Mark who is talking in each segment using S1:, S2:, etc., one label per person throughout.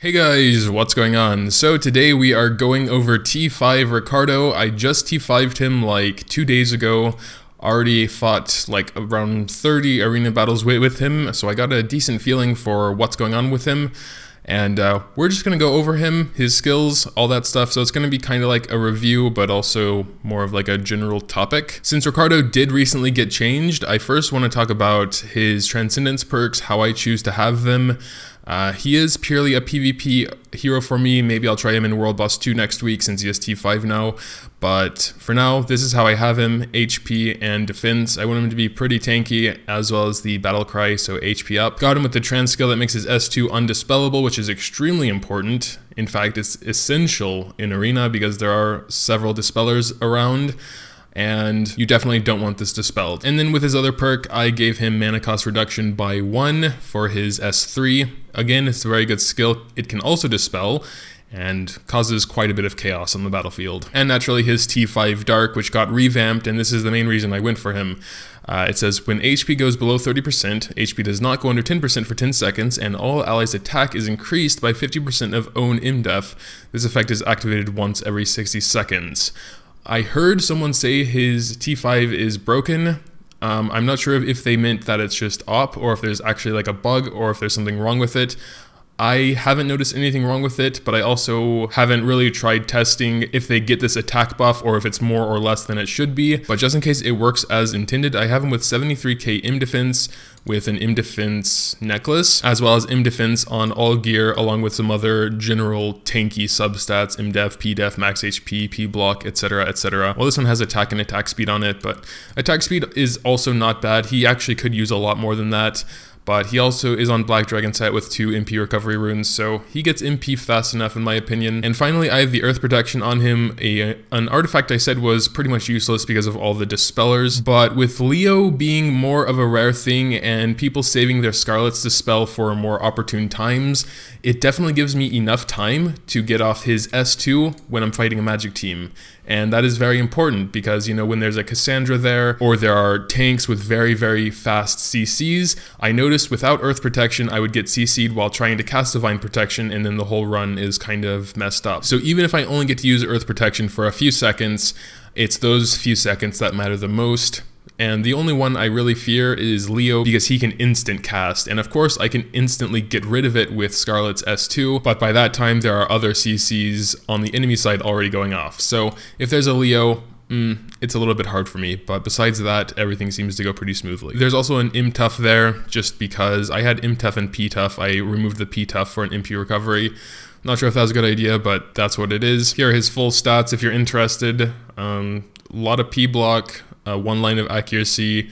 S1: Hey guys, what's going on? So today we are going over T5 Ricardo. I just T5'd him like 2 days ago. Already fought like around 30 arena battles with him, so I got a decent feeling for what's going on with him. And we're just going to go over him, his skills, all that stuff. So it's going to be kind of like a review, but also more of like a general topic. Since Ricardo did recently get changed, I first want to talk about his Transcendence perks, how I choose to have them. He is purely a PvP hero for me. Maybe I'll try him in World Boss 2 next week since he has T5 now. But for now, this is how I have him, HP and defense. I want him to be pretty tanky, as well as the battle cry, so HP up. Got him with the trans skill that makes his S2 undispellable, which is extremely important. In fact, it's essential in arena because there are several dispellers around, and you definitely don't want this dispelled. And then with his other perk, I gave him mana cost reduction by 1 for his S3. Again, it's a very good skill. It can also dispel and causes quite a bit of chaos on the battlefield. And naturally his T5 Dark, which got revamped, and this is the main reason I went for him. It says, when HP goes below 30%, HP does not go under 10% for 10 seconds, and all allies' attack is increased by 50% of own MDef. This effect is activated once every 60 seconds. I heard someone say his T5 is broken. I'm not sure if they meant that it's just op, or if there's actually like a bug, or if there's something wrong with it. I haven't noticed anything wrong with it, but I also haven't really tried testing if they get this attack buff or if it's more or less than it should be. But just in case it works as intended, I have him with 73k M defense with an M defense necklace, as well as M defense on all gear, along with some other general tanky substats, MDef, PDef, max HP, P block, etc, etc. Well, this one has attack and attack speed on it, but attack speed is also not bad. He actually could use a lot more than that. But he also is on Black Dragon set with 2 MP recovery runes, so he gets MP fast enough in my opinion. And finally, I have the Earth Protection on him, an artifact I said was pretty much useless because of all the dispellers. But with Leo being more of a rare thing and people saving their Scarlet's Dispel for more opportune times, it definitely gives me enough time to get off his S2 when I'm fighting a magic team. And that is very important because, you know, when there's a Cassandra there, or there are tanks with very, very fast CCs, I noticed without Earth Protection, I would get CC'd while trying to cast Divine Protection, and then the whole run is kind of messed up. So even if I only get to use Earth Protection for a few seconds, it's those few seconds that matter the most. And the only one I really fear is Leo because he can instant cast, and of course I can instantly get rid of it with Scarlet's S2, but by that time there are other CCs on the enemy side already going off. So if there's a Leo, it's a little bit hard for me, but besides that, everything seems to go pretty smoothly. There's also an M-Tough there, just because I had M-Tough and P-Tough. I removed the P-Tough for an MP recovery. Not sure if that was a good idea, but that's what it is. Here are his full stats if you're interested. A lot of P block, 1 line of accuracy,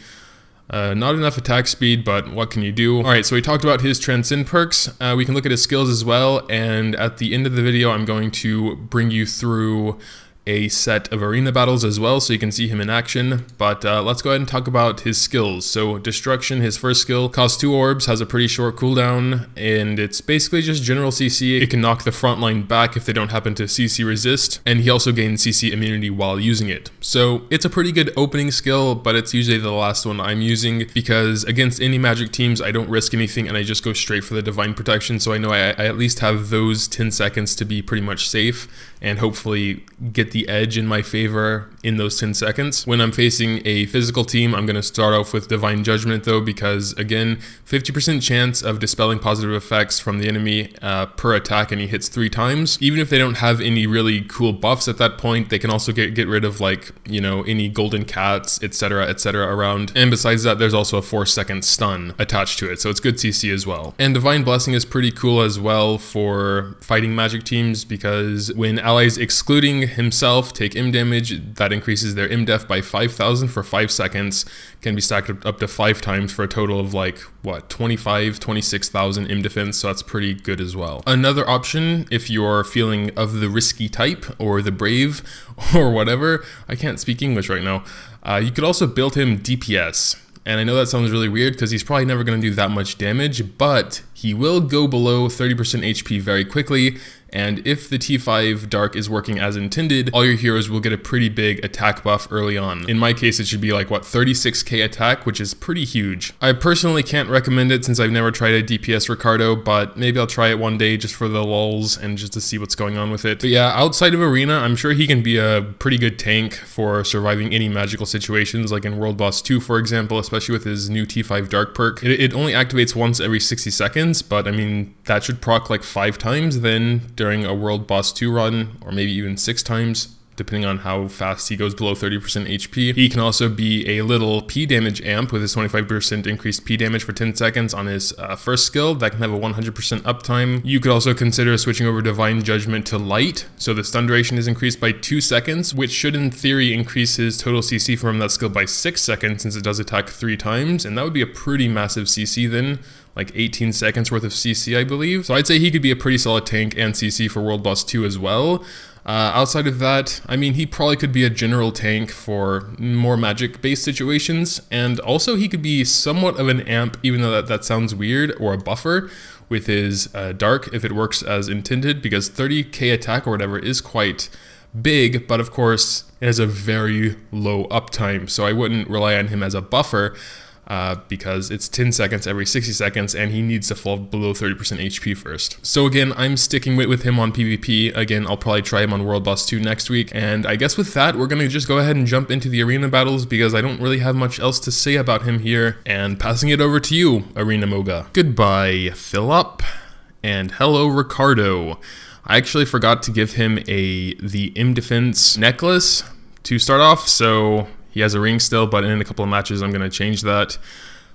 S1: not enough attack speed, but what can you do? Alright, so we talked about his Transcend perks. We can look at his skills as well, and at the end of the video I'm going to bring you through a set of arena battles as well, so you can see him in action. But let's go ahead and talk about his skills. So Destruction, his first skill, costs 2 orbs, has a pretty short cooldown, and it's basically just general CC. It can knock the front line back if they don't happen to CC resist, and he also gains CC immunity while using it. So it's a pretty good opening skill, but it's usually the last one I'm using because against any magic teams I don't risk anything and I just go straight for the Divine Protection, so I know I at least have those 10 seconds to be pretty much safe and hopefully get the edge in my favor in those 10 seconds. When I'm facing a physical team, I'm going to start off with Divine Judgment though, because again, 50% chance of dispelling positive effects from the enemy per attack, and he hits 3 times. Even if they don't have any really cool buffs at that point, they can also get rid of, like, you know, any golden cats, etc, etc around. And besides that, there's also a 4-second stun attached to it, so it's good CC as well. And Divine Blessing is pretty cool as well for fighting magic teams, because when allies excluding himself take M damage, that increases their MDef by 5,000 for 5 seconds, can be stacked up to 5 times for a total of like, what, 26,000 M defense, so that's pretty good as well. Another option, if you're feeling of the risky type, or the brave, or whatever, I can't speak English right now, you could also build him DPS. And I know that sounds really weird because he's probably never going to do that much damage, but he will go below 30% HP very quickly, and if the T5 Dark is working as intended, all your heroes will get a pretty big attack buff early on. In my case, it should be like, what, 36k attack, which is pretty huge. I personally can't recommend it since I've never tried a DPS Ricardo, but maybe I'll try it one day just for the lulz and just to see what's going on with it. But yeah, outside of Arena, I'm sure he can be a pretty good tank for surviving any magical situations, like in World Boss 2, for example, especially with his new T5 Dark perk. It only activates once every 60 seconds, but I mean, that should proc like 5 times then during a World Boss 2 run, or maybe even 6 times, depending on how fast he goes below 30% HP. He can also be a little P damage amp with his 25% increased P damage for 10 seconds on his first skill. That can have a 100% uptime. You could also consider switching over Divine Judgment to Light, so the stun duration is increased by 2 seconds, which should in theory increase his total CC from that skill by 6 seconds since it does attack 3 times, and that would be a pretty massive CC then. Like 18 seconds worth of CC, I believe. So I'd say he could be a pretty solid tank and CC for World Boss 2 as well. Outside of that, I mean, he probably could be a general tank for more magic-based situations, and also he could be somewhat of an amp, even though that sounds weird, or a buffer with his Dark if it works as intended, because 30k attack or whatever is quite big, but of course it has a very low uptime, so I wouldn't rely on him as a buffer. Because it's 10 seconds every 60 seconds and he needs to fall below 30% HP first. So again, I'm sticking with him on PvP. Again, I'll probably try him on World Boss 2 next week. And I guess with that, we're going to just go ahead and jump into the arena battles because I don't really have much else to say about him here. And passing it over to you, Arena Moga. Goodbye, Philip. And hello, Ricardo. I actually forgot to give him the M Defense necklace to start off, so he has a ring still, but in a couple of matches I'm going to change that.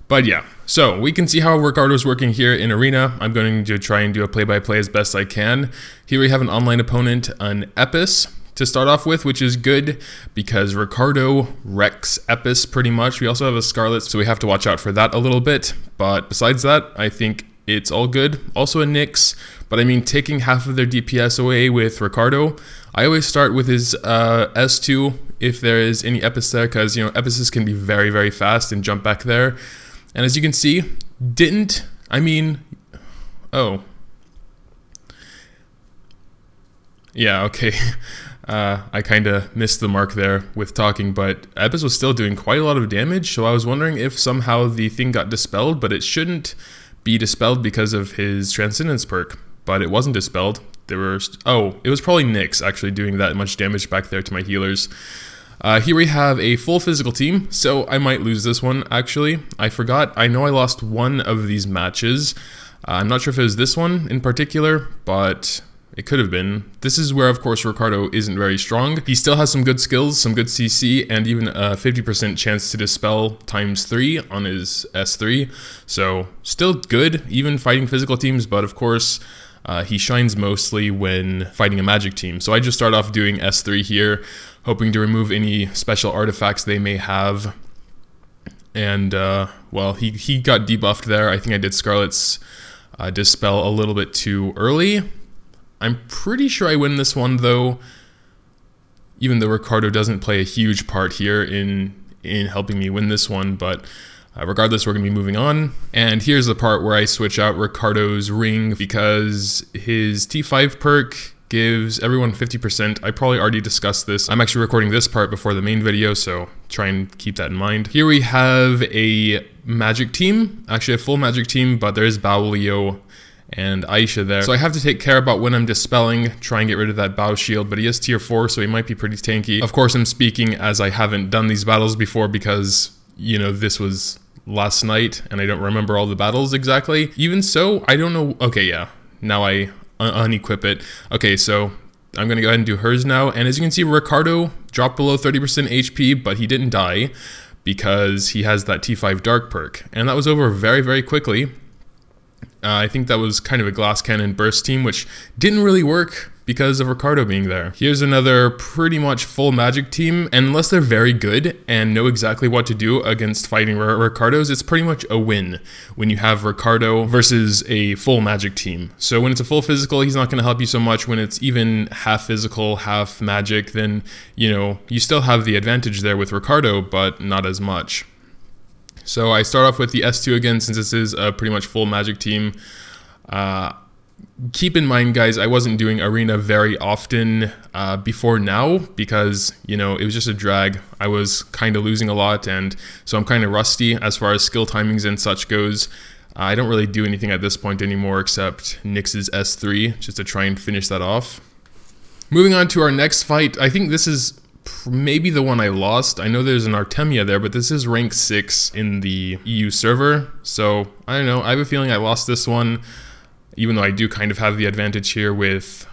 S1: But yeah, so we can see how Ricardo's working here in Arena. I'm going to try and do a play-by-play as best I can. Here we have an online opponent, an Epis, to start off with, which is good because Ricardo wrecks Epis pretty much. We also have a Scarlet, so we have to watch out for that a little bit. But besides that, I think it's all good. Also a Nyx, but I mean, taking half of their DPS away with Ricardo, I always start with his S2 if there is any Epis there, because, you know, Epises can be very, very fast and jump back there. And as you can see, yeah, okay. I kind of missed the mark there with talking, but Epis was still doing quite a lot of damage, so I was wondering if somehow the thing got dispelled, but it shouldn't be dispelled because of his Transcendence perk, but it wasn't dispelled. It was probably Nyx actually doing that much damage back there to my healers. Here we have a full physical team, so I might lose this one actually. I forgot, I know I lost one of these matches. I'm not sure if it was this one in particular, but it could have been. This is where, of course, Ricardo isn't very strong. He still has some good skills, some good CC, and even a 50% chance to dispel ×3 on his S3. So still good, even fighting physical teams, but of course, he shines mostly when fighting a magic team. So I just start off doing S3 here, hoping to remove any special artifacts they may have. And, well, he got debuffed there. I think I did Scarlet's Dispel a little bit too early. I'm pretty sure I win this one, though, even though Ricardo doesn't play a huge part here in helping me win this one, but regardless, we're going to be moving on. And here's the part where I switch out Ricardo's ring because his T5 perk gives everyone 50%. I probably already discussed this. I'm actually recording this part before the main video, so try and keep that in mind. Here we have a magic team, actually a full magic team, but there is Bao Leo and Aisha there. So I have to take care about when I'm dispelling, try and get rid of that Bao shield, but he is tier 4, so he might be pretty tanky. Of course, I'm speaking as I haven't done these battles before because, you know, this was last night and I don't remember all the battles exactly. Even so, I don't know. Okay, yeah, now I unequip it. Okay, so I'm gonna go ahead and do hers now. And as you can see, Ricardo dropped below 30% HP, but he didn't die because he has that T5 Dark perk. And that was over very, very quickly. I think that was kind of a glass cannon burst team, which didn't really work because of Ricardo being there. Here's another pretty much full magic team, and unless they're very good and know exactly what to do against fighting Ricardos, it's pretty much a win when you have Ricardo versus a full magic team. So when it's a full physical, he's not going to help you so much. When it's even half physical, half magic, then, you know, you still have the advantage there with Ricardo, but not as much. So I start off with the S2 again, since this is a pretty much full magic team. Keep in mind, guys, I wasn't doing arena very often before now because, you know, it was just a drag. I was kind of losing a lot, and so I'm kind of rusty as far as skill timings and such goes. I don't really do anything at this point anymore except Nyx's S3 just to try and finish that off. Moving on to our next fight, I think this is maybe the one I lost. I know there's an Artemia there, but this is rank 6 in the EU server, so I don't know. I have a feeling I lost this one, even though I do kind of have the advantage here with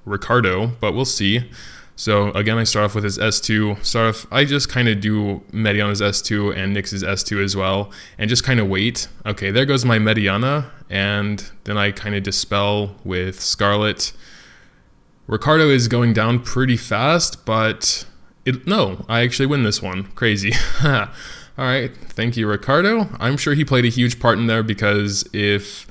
S1: Ricardo, but we'll see. So again, I start off with his S2. I just kind of do Mediana's S2 and Nyx's S2 as well, and just kind of wait. Okay, there goes my Mediana, and then I kind of dispel with Scarlet. Ricardo is going down pretty fast, but no, I actually win this one. Crazy. Alright, thank you, Ricardo. I'm sure he played a huge part in there because if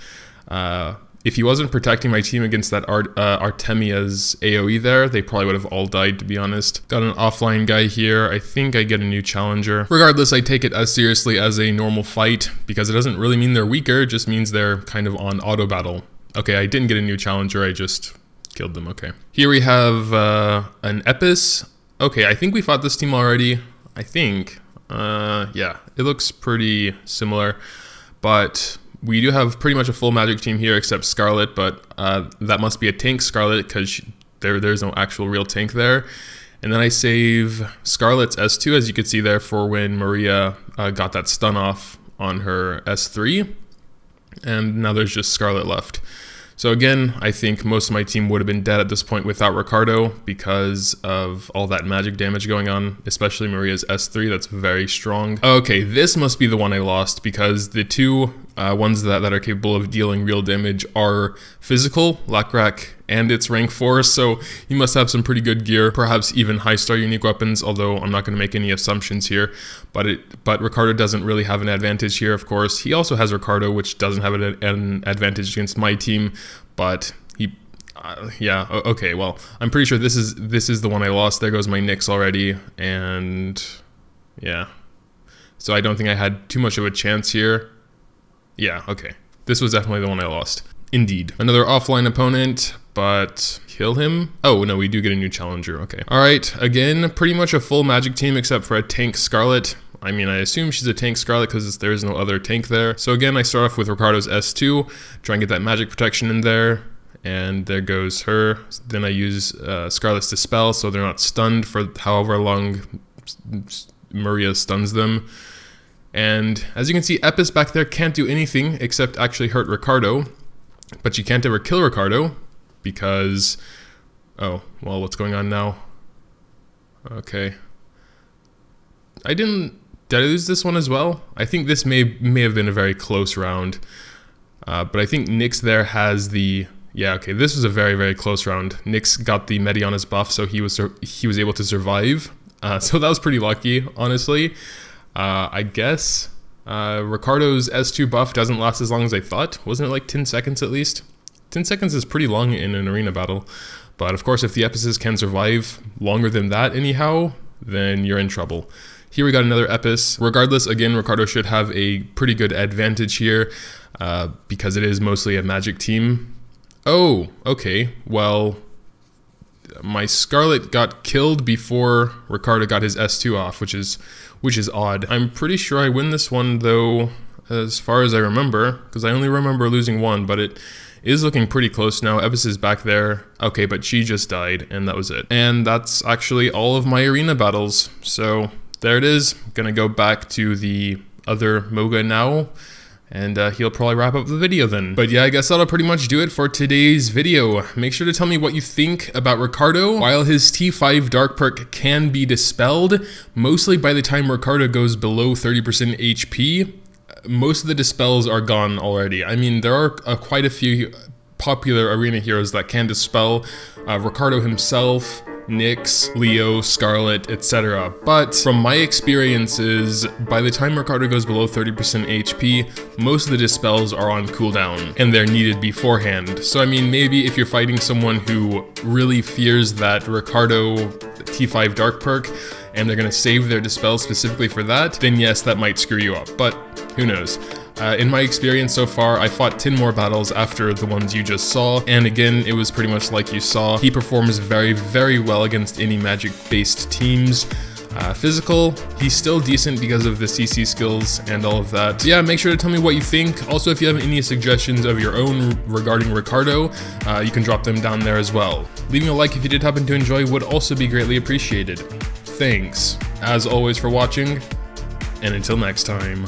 S1: he wasn't protecting my team against that Artemia's AoE there, they probably would have all died, to be honest. Got an offline guy here. I think I get a new challenger. Regardless, I take it as seriously as a normal fight because it doesn't really mean they're weaker, it just means they're kind of on auto battle. Okay, I didn't get a new challenger, I just killed them, okay. Here we have an Epis. Okay, I think we fought this team already. I think, yeah, it looks pretty similar, but we do have pretty much a full magic team here except Scarlet, but that must be a tank Scarlet because there's no actual real tank there. And then I save Scarlet's S2, as you can see there, for when Maria got that stun off on her S3. And now there's just Scarlet left. So again, I think most of my team would have been dead at this point without Ricardo because of all that magic damage going on, especially Maria's S3, that's very strong. Okay, this must be the one I lost because the two ones that are capable of dealing real damage are physical, Lakrak, and it's rank 4, so you must have some pretty good gear, perhaps even high star unique weapons, although I'm not going to make any assumptions here. But Ricardo doesn't really have an advantage here, of course. He also has Ricardo, which doesn't have an advantage against my team, but he, yeah, okay, well, I'm pretty sure this is the one I lost. There goes my Nyx already, and yeah. So I don't think I had too much of a chance here. Yeah, okay. This was definitely the one I lost. Indeed. Another offline opponent, but kill him? Oh, no, we do get a new challenger, okay. Alright, again, pretty much a full magic team except for a tank Scarlet. I mean, I assume she's a tank Scarlet because there is no other tank there. So again, I start off with Ricardo's S2, try and get that magic protection in there, and there goes her. Then I use Scarlet's Dispel so they're not stunned for however long Maria stuns them. And as you can see, Epis back there can't do anything except actually hurt Ricardo. But you can't ever kill Ricardo because... Oh, well, what's going on now? Okay. Did I lose this one as well? I think this may have been a very close round. But I think Nyx there has the... Yeah, okay, this was a very, very close round. Nyx got the Mediana's buff, so he was able to survive. So that was pretty lucky, honestly. I guess Ricardo's S2 buff doesn't last as long as I thought. Wasn't it like 10 seconds at least? 10 seconds is pretty long in an arena battle. But of course, if the Epises can survive longer than that anyhow, then you're in trouble. Here we got another Epis. Regardless, again, Ricardo should have a pretty good advantage here because it is mostly a magic team. Oh, okay. Well, my Scarlet got killed before Ricardo got his S2 off, which is odd. I'm pretty sure I win this one though, as far as I remember, because I only remember losing one, but it is looking pretty close now. Epis is back there. Okay, but she just died, and that was it. And that's actually all of my arena battles. So there it is. Gonna go back to the other Moga now, and he'll probably wrap up the video then. But yeah, I guess that'll pretty much do it for today's video. Make sure to tell me what you think about Ricardo. While his T5 Dark Perk can be dispelled, mostly by the time Ricardo goes below 30% HP, most of the dispels are gone already. I mean, there are quite a few popular arena heroes that can dispel. Ricardo himself, Nyx, Leo, Scarlet, etc. But from my experiences, by the time Ricardo goes below 30% HP, most of the dispels are on cooldown, and they're needed beforehand. So I mean, maybe if you're fighting someone who really fears that Ricardo T5 Dark Perk, and they're gonna save their dispel specifically for that, then yes, that might screw you up, but who knows. In my experience so far, I fought 10 more battles after the ones you just saw, and again, it was pretty much like you saw. He performs very, very well against any magic-based teams. Physical, he's still decent because of the CC skills and all of that. So yeah, make sure to tell me what you think. Also, if you have any suggestions of your own regarding Ricardo, you can drop them down there as well. Leaving a like if you did happen to enjoy would also be greatly appreciated. Thanks, as always, for watching, and until next time.